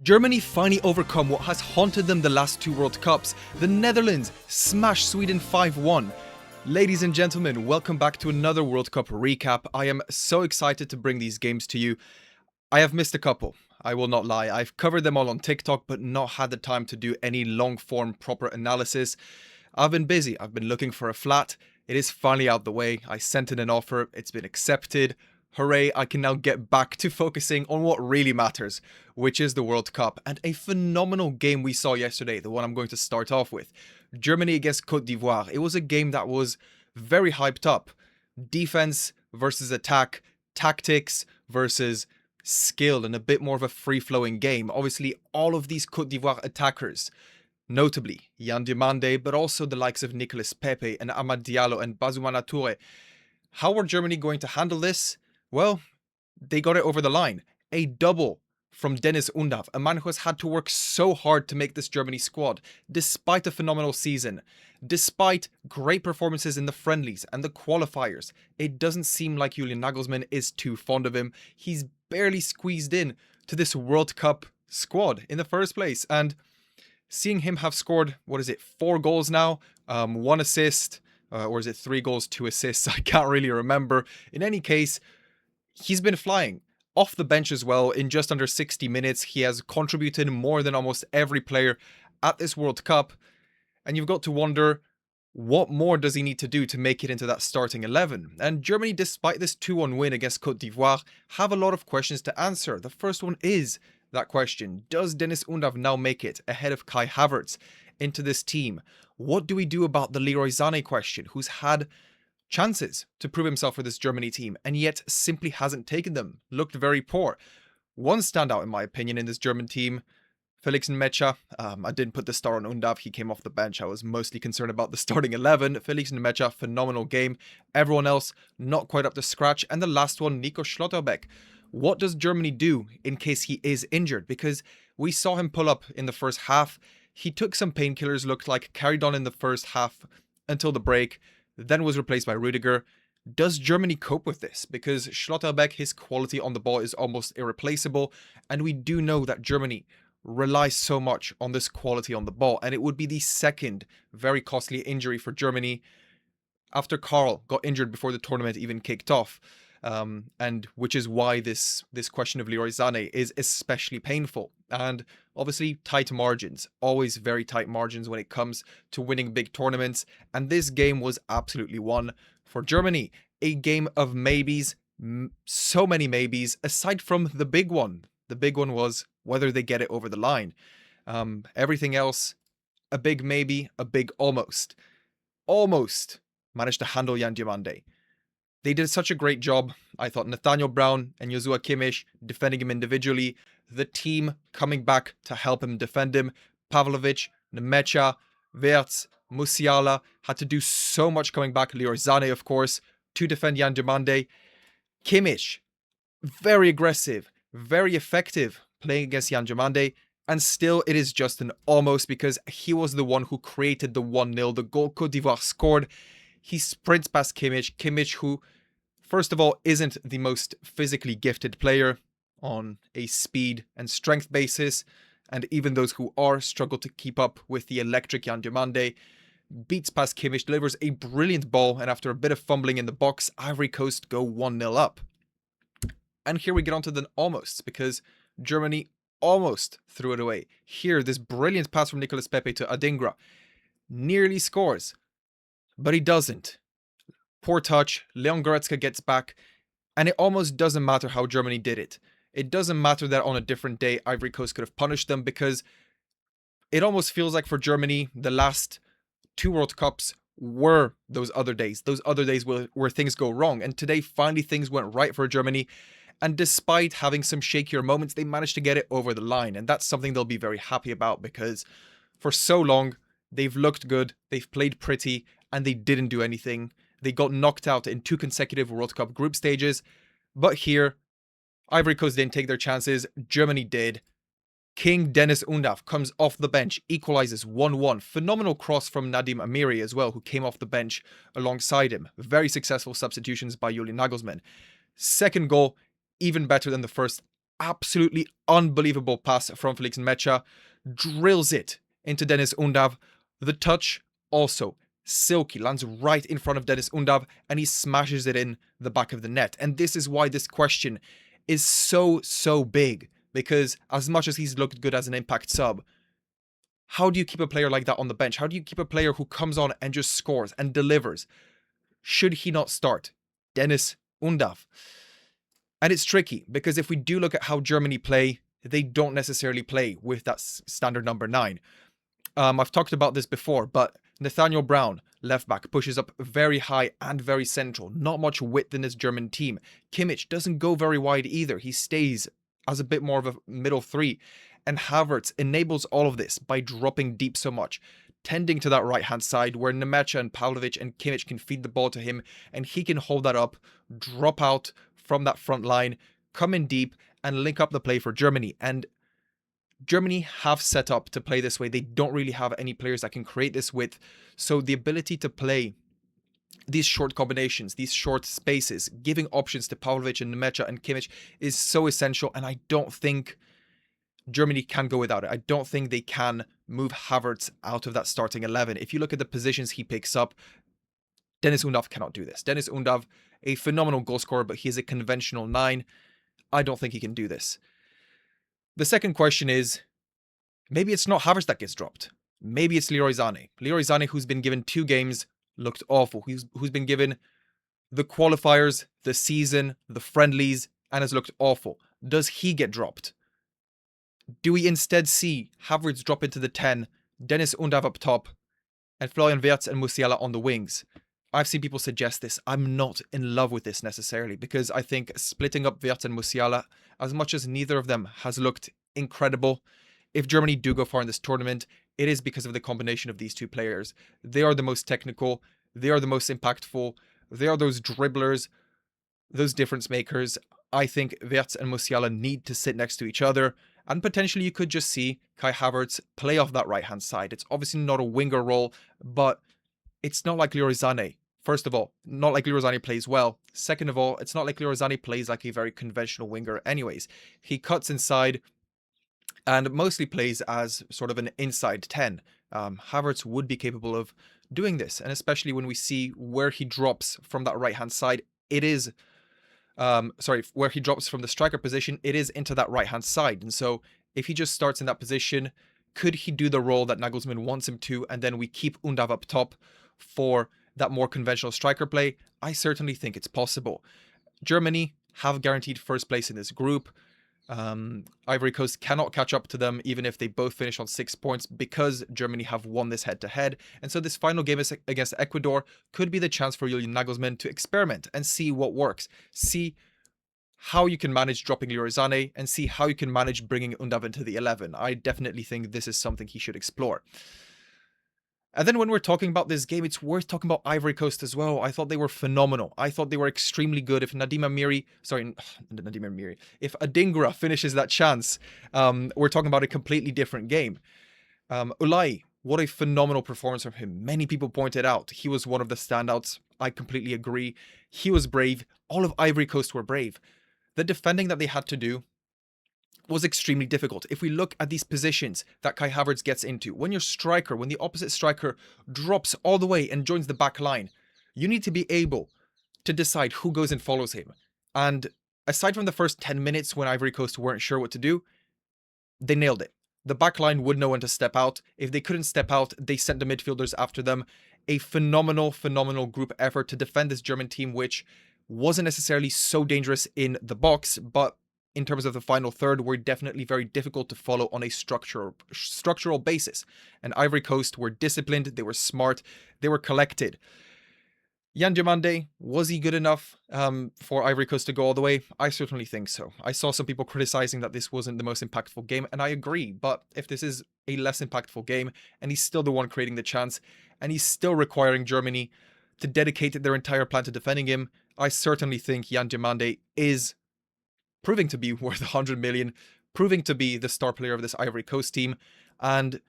Germany finally overcome what has haunted them the last two World Cups. The Netherlands smash Sweden 5-1. Ladies and gentlemen, welcome back to another World Cup recap. I am so excited to bring these games to you. I have missed a couple, I will not lie. I've covered them all on TikTok, but not had the time to do any long-form proper analysis. I've been busy. I've been looking for a flat. It is finally out the way. I sent in an offer. It's been accepted. Hooray, I can now get back to focusing on what really matters, which is the World Cup. And a phenomenal game we saw yesterday, the one I'm going to start off with. Germany against Côte d'Ivoire. It was a game that was very hyped up. Defense versus attack, tactics versus skill, and a bit more of a free-flowing game. Obviously, all of these Côte d'Ivoire attackers, notably Yan Diomande, but also the likes of Nicolas Pepe and Amad Diallo and Bazoumana Touré. How were Germany going to handle this? Well, they got it over the line. A double from Deniz Undav, a man who has had to work so hard to make this Germany squad, despite a phenomenal season, despite great performances in the friendlies and the qualifiers. It doesn't seem like Julian Nagelsmann is too fond of him. He's barely squeezed in to this World Cup squad in the first place. And seeing him have scored, 4 goals now, 1 assist, or is it 3 goals, 2 assists? I can't really remember. In any case, he's been flying. Off the bench as well, in just under 60 minutes, he has contributed more than almost every player at this World Cup. And you've got to wonder, what more does he need to do to make it into that starting 11? And Germany, despite this 2-1 win against Côte d'Ivoire, have a lot of questions to answer. The first one is that question: does Deniz Undav now make it ahead of Kai Havertz into this team? What do we do about the Leroy Sané question, who's had chances to prove himself for this Germany team and yet simply hasn't taken them? Looked very poor. One standout, in my opinion, in this German team, Felix Nmecha. I didn't put the star on Undav. He came off the bench. I was mostly concerned about the starting 11. Felix Nmecha, phenomenal game. Everyone else, not quite up to scratch. And the last one, Nico Schlotterbeck. What does Germany do in case he is injured? Because we saw him pull up in the first half. He took some painkillers, looked like, carried on in the first half until the break, then was replaced by Rüdiger. Does Germany cope with this? Because Schlotterbeck, his quality on the ball is almost irreplaceable, and we do know that Germany relies so much on this quality on the ball, and it would be the second very costly injury for Germany after Karl got injured before the tournament even kicked off. And which is why this question of Leroy Sané is especially painful. And obviously tight margins, always very tight margins when it comes to winning big tournaments. And this game was absolutely one for Germany. A game of maybes, so many maybes, aside from the big one. The big one was whether they get it over the line. Everything else, a big maybe, a big almost. Almost managed to handle Yan Diomande. They did such a great job. I thought Nathaniel Brown and Joshua Kimmich defending him individually. The team coming back to help him defend him. Pavlovic, Nmecha, Wirtz, Musiala had to do so much coming back. Leroy Sané, of course, to defend Yan Diomande. Kimmich, very aggressive, very effective playing against Yan Diomande. And still, it is just an almost, because he was the one who created the 1-0, the goal Côte d'Ivoire scored. He sprints past Kimmich, who, first of all, isn't the most physically gifted player on a speed and strength basis, and even those who are struggle to keep up with the electric Yan Diomande. Beats past Kimmich, delivers a brilliant ball, and after a bit of fumbling in the box, Ivory Coast go 1-0 up. And here we get onto the almosts, because Germany almost threw it away. Here, this brilliant pass from Nicolas Pepe to Adingra nearly scores, but he doesn't. Poor touch, Leon Goretzka gets back, and it almost doesn't matter how Germany did it. It doesn't matter that on a different day Ivory Coast could have punished them, because it almost feels like for Germany, the last 2 World Cups were those other days where things go wrong. And today, finally, things went right for Germany. And despite having some shakier moments, they managed to get it over the line. And that's something they'll be very happy about, because for so long, they've looked good, they've played pretty, and they didn't do anything. They got knocked out in 2 consecutive World Cup group stages. But here, Ivory Coast didn't take their chances. Germany did. King Deniz Undav comes off the bench, equalizes 1-1. Phenomenal cross from Nadim Amiri as well, who came off the bench alongside him. Very successful substitutions by Julian Nagelsmann. Second goal, even better than the first. absolutely unbelievable pass from Felix Mecha, drills it into Dennis Undav. The touch also silky, lands right in front of Dennis Undav, and he smashes it in the back of the net. And this is why this question is so big, because as much as he's looked good as an impact sub, how do you keep a player like that on the bench? How do you keep a player who comes on and just scores and delivers? Should he not start Dennis Undav? And it's tricky, because if we do look at how Germany play, they don't necessarily play with that standard number 9. I've talked about this before, but Nathaniel Brown, left back, pushes up very high and very central. Not much width in this German team. Kimmich doesn't go very wide either. He stays as a bit more of a middle 3. And Havertz enables all of this by dropping deep so much, tending to that right-hand side where Nemecha and Pavlovic and Kimmich can feed the ball to him, and he can hold that up, drop out from that front line, come in deep, and link up the play for Germany. And Germany have set up to play this way. They don't really have any players that can create this width. So the ability to play these short combinations, these short spaces, giving options to Pavlovic and Nemecha and Kimmich is so essential. And I don't think Germany can go without it. I don't think they can move Havertz out of that starting 11. If you look at the positions he picks up, Dennis Undav cannot do this. Dennis Undav, a phenomenal goal scorer, but he is a conventional 9. I don't think he can do this. The second question is, maybe it's not Havertz that gets dropped. Maybe it's Leroy Sané. Leroy Sané, who's been given 2 games, looked awful. Who's been given the qualifiers, the season, the friendlies, and has looked awful. Does he get dropped? Do we instead see Havertz drop into the 10, Dennis Undav up top, and Florian Wirtz and Musiala on the wings? I've seen people suggest this. I'm not in love with this necessarily, because I think splitting up Wirtz and Musiala, as much as neither of them has looked incredible, if Germany do go far in this tournament, it is because of the combination of these 2 players. They are the most technical, they are the most impactful, they are those dribblers, those difference makers. I think Wirtz and Musiala need to sit next to each other, and potentially you could just see Kai Havertz play off that right-hand side. It's obviously not a winger role, but it's not like Leroy Sané. First of all, not like Leroy Sané plays well. Second of all, it's not like Leroy Sané plays like a very conventional winger anyways. He cuts inside and mostly plays as sort of an inside 10. Havertz would be capable of doing this, and especially when we see where he drops from that right-hand side, it is... where he drops from the striker position, it is into that right-hand side. And so if he just starts in that position, could he do the role that Nagelsmann wants him to, and then we keep Undav up top for that more conventional striker play? I certainly think it's possible. Germany have guaranteed first place in this group. Ivory Coast cannot catch up to them even if they both finish on 6 points, because Germany have won this head-to-head. And so this final game against Ecuador could be the chance for Julian Nagelsmann to experiment and see what works. See how you can manage dropping Leroy Sané, and see how you can manage bringing Undav into the 11. I definitely think this is something he should explore. And then when we're talking about this game, it's worth talking about Ivory Coast as well. I thought they were phenomenal. I thought they were extremely good. If if Adingra finishes that chance, we're talking about a completely different game. Ulai, what a phenomenal performance from him. Many people pointed out he was one of the standouts. I completely agree. He was brave. All of Ivory Coast were brave. The defending that they had to do was extremely difficult. If we look at these positions that Kai Havertz gets into, when the opposite striker drops all the way and joins the back line, you need to be able to decide who goes and follows him. And aside from the first 10 minutes when Ivory Coast weren't sure what to do, they nailed it. The back line would know when to step out. If they couldn't step out, they sent the midfielders after them. A phenomenal group effort to defend this German team, which wasn't necessarily so dangerous in the box, but in terms of the final third, were definitely very difficult to follow on a structural basis. And Ivory Coast were disciplined, they were smart, they were collected. Yan Diomande, was he good enough for Ivory Coast to go all the way? I certainly think so. I saw some people criticizing that this wasn't the most impactful game, and I agree. But if this is a less impactful game, and he's still the one creating the chance, and he's still requiring Germany to dedicate their entire plan to defending him, I certainly think Yan Diomande is proving to be worth 100 million, proving to be the star player of this Ivory Coast team. And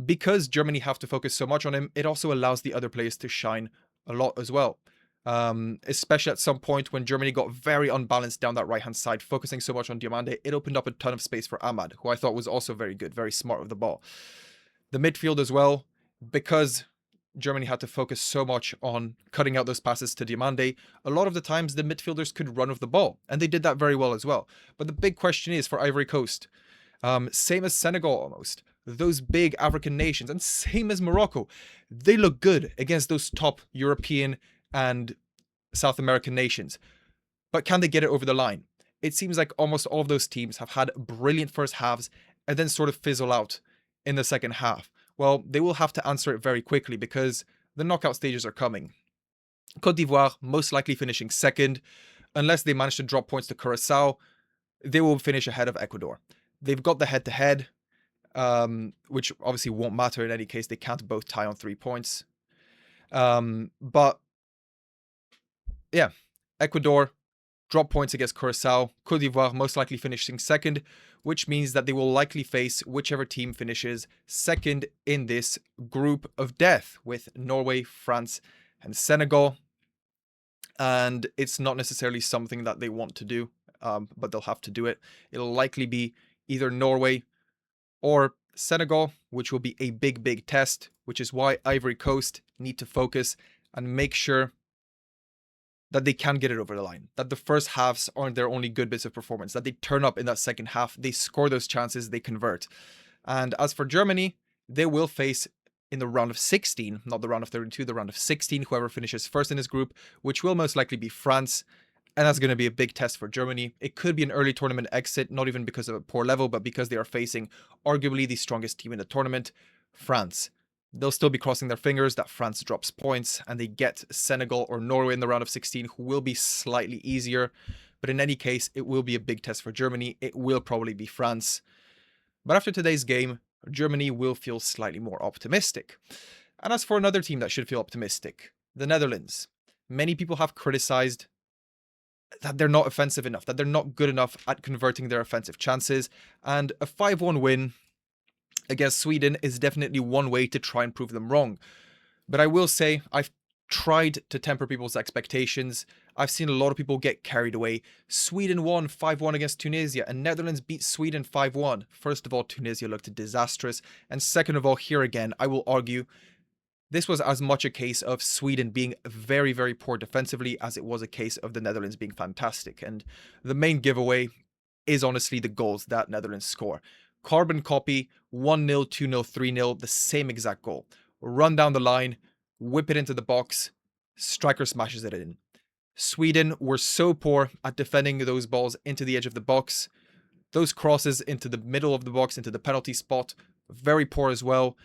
because Germany have to focus so much on him, it also allows the other players to shine a lot as well. especially at some point when Germany got very unbalanced down that right-hand side, focusing so much on Diomande. It opened up a ton of space for Ahmad, who I thought was also very good, very smart with the ball. The midfield as well, because Germany had to focus so much on cutting out those passes to Diomande, a lot of the times the midfielders could run with the ball, and they did that very well as well. But the big question is for Ivory Coast, same as Senegal almost, those big African nations, and same as Morocco, they look good against those top European and South American nations. But can they get it over the line? It seems like almost all of those teams have had brilliant first halves and then sort of fizzle out in the second half. Well, they will have to answer it very quickly because the knockout stages are coming. Côte d'Ivoire most likely finishing second. Unless they manage to drop points to Curacao, they will finish ahead of Ecuador. They've got the head-to-head, which obviously won't matter in any case. They can't both tie on 3 points. But yeah, Ecuador drop points against Curacao. Côte d'Ivoire most likely finishing second, which means that they will likely face whichever team finishes second in this group of death with Norway, France, and Senegal. And it's not necessarily something that they want to do, but they'll have to do it. It'll likely be either Norway or Senegal, which will be a big, big test, which is why Ivory Coast need to focus and make sure that they can get it over the line, that the first halves aren't their only good bits of performance, that they turn up in that second half, they score those chances, they convert. And as for Germany, they will face in the round of 16, not the round of 32, the round of 16, whoever finishes first in this group, which will most likely be France. And that's going to be a big test for Germany. It could be an early tournament exit, not even because of a poor level, but because they are facing arguably the strongest team in the tournament, France. They'll still be crossing their fingers that France drops points and they get Senegal or Norway in the round of 16, who will be slightly easier. But in any case, it will be a big test for Germany. It will probably be France. But after today's game, Germany will feel slightly more optimistic. And as for another team that should feel optimistic, the Netherlands. Many people have criticized that they're not offensive enough, that they're not good enough at converting their offensive chances. And a 5-1 win against Sweden is definitely one way to try and prove them wrong. But I will say, I've tried to temper people's expectations. I've seen a lot of people get carried away. Sweden won 5-1 against Tunisia, and Netherlands beat Sweden 5-1. First of all, Tunisia looked disastrous. And second of all, here again, I will argue, this was as much a case of Sweden being very, very poor defensively as it was a case of the Netherlands being fantastic. And the main giveaway is honestly the goals that Netherlands score. Carbon copy, 1-0, 2-0, 3-0, the same exact goal. Run down the line, whip it into the box, striker smashes it in. Sweden were so poor at defending those balls into the edge of the box. Those crosses into the middle of the box, into the penalty spot, very poor as well.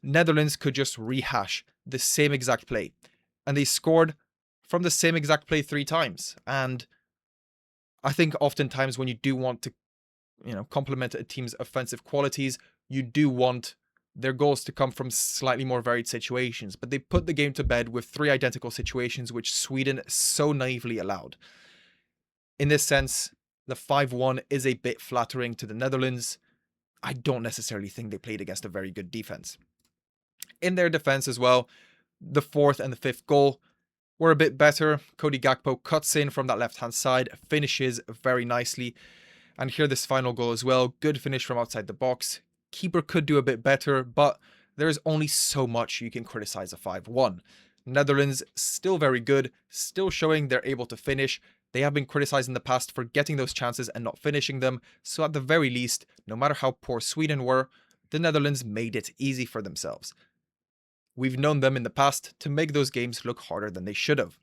Netherlands could just rehash the same exact play. And they scored from the same exact play 3 times. And I think oftentimes when you do want to complement a team's offensive qualities, you do want their goals to come from slightly more varied situations. But they put the game to bed with 3 identical situations, which Sweden so naively allowed. In this sense, the 5-1 is a bit flattering to the Netherlands. I don't necessarily think they played against a very good defense. In their defense as well, the 4th and the 5th goal were a bit better. Cody Gakpo cuts in from that left-hand side, finishes very nicely. And here this final goal as well, good finish from outside the box. Keeper could do a bit better, but there's only so much you can criticize a 5-1. Netherlands still very good, still showing they're able to finish. They have been criticized in the past for getting those chances and not finishing them, so at the very least, no matter how poor Sweden were, the Netherlands made it easy for themselves. We've known them in the past to make those games look harder than they should have.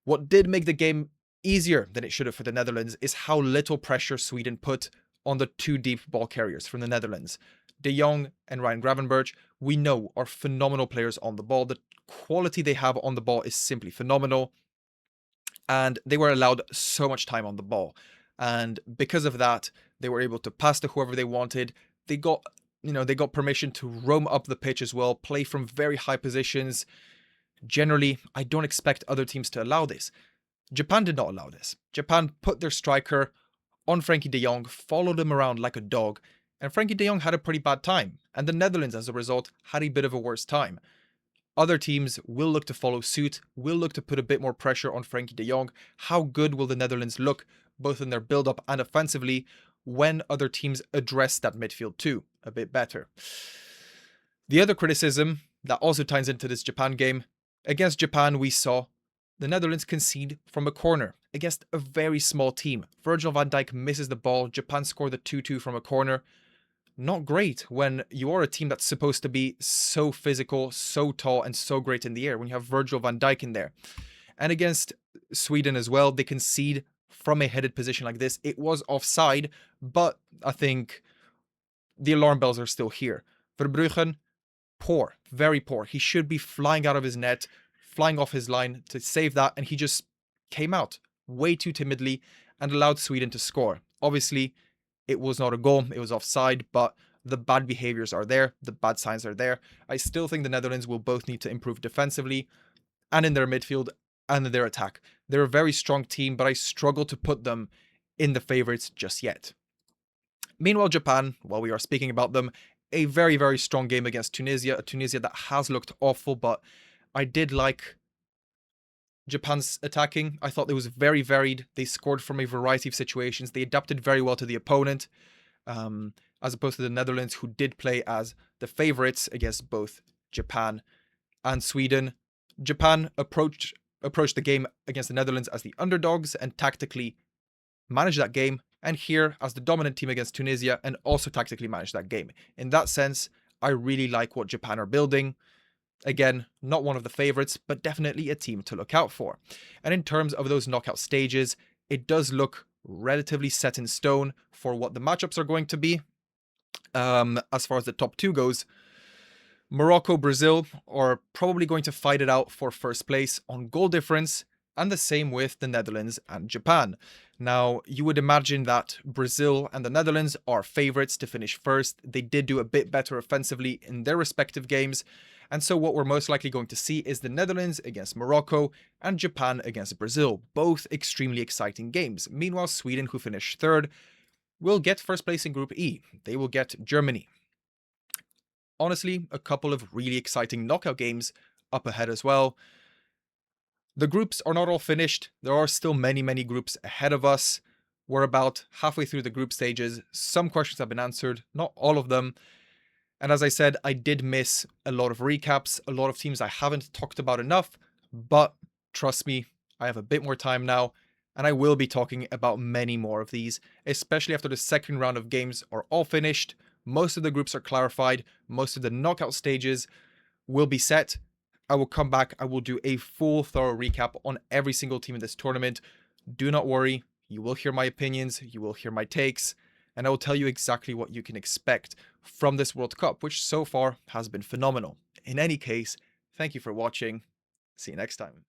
What did make the game easier than it should have for the Netherlands is how little pressure Sweden put on the 2 deep ball carriers from the Netherlands. De Jong and Ryan Gravenberch, we know, are phenomenal players on the ball. The quality they have on the ball is simply phenomenal. And they were allowed so much time on the ball. And because of that, they were able to pass to whoever they wanted. They got permission to roam up the pitch as well, play from very high positions. Generally, I don't expect other teams to allow this. Japan did not allow this. Japan put their striker on Frankie de Jong, followed him around like a dog, and Frankie de Jong had a pretty bad time. And the Netherlands, as a result, had a bit of a worse time. Other teams will look to follow suit, will look to put a bit more pressure on Frankie de Jong. How good will the Netherlands look, both in their build-up and offensively, when other teams address that midfield too a bit better? The other criticism that also ties into this Japan game, against Japan we saw the Netherlands concede from a corner against a very small team. Virgil van Dijk misses the ball, Japan score the 2-2 from a corner. Not great when you are a team that's supposed to be so physical, so tall, and so great in the air when you have Virgil van Dijk in there. And against Sweden as well, they concede from a headed position like this. It was offside, but I think the alarm bells are still here. Verbruggen, poor, very poor. He should be flying out of his net, flying off his line to save that, and he just came out way too timidly and allowed Sweden to score. Obviously, it was not a goal, it was offside, but the bad behaviors are there, the bad signs are there. I still think the Netherlands will both need to improve defensively and in their midfield and in their attack. They're a very strong team, but I struggle to put them in the favorites just yet. Meanwhile, Japan, while we are speaking about them, a very, very strong game against Tunisia, a Tunisia that has looked awful, but I did like Japan's attacking. I thought it was very varied. They scored from a variety of situations. They adapted very well to the opponent, as opposed to the Netherlands, who did play as the favorites against both Japan and Sweden. Japan approached the game against the Netherlands as the underdogs and tactically managed that game, and here as the dominant team against Tunisia and also tactically managed that game. In that sense, I really like what Japan are building. Again, not one of the favorites, but definitely a team to look out for. And in terms of those knockout stages, it does look relatively set in stone for what the matchups are going to be. As far as the top two goes, Morocco, Brazil are probably going to fight it out for first place on goal difference, and the same with the Netherlands and Japan. Now, you would imagine that Brazil and the Netherlands are favorites to finish first. They did do a bit better offensively in their respective games, and so what we're most likely going to see is the Netherlands against Morocco and Japan against Brazil, both extremely exciting games. Meanwhile, Sweden, who finished third, will get first place in Group E. They will get Germany. Honestly, a couple of really exciting knockout games up ahead as well. The groups are not all finished. There are still many, many groups ahead of us. We're about halfway through the group stages. Some questions have been answered, not all of them. And as I said, I did miss a lot of recaps, a lot of teams I haven't talked about enough, but trust me, I have a bit more time now, and I will be talking about many more of these, especially after the second round of games are all finished. Most of the groups are clarified, most of the knockout stages will be set. I will come back, I will do a full thorough recap on every single team in this tournament. Do not worry, you will hear my opinions, you will hear my takes, and I will tell you exactly what you can expect from this World Cup, which so far has been phenomenal. In any case, thank you for watching. See you next time.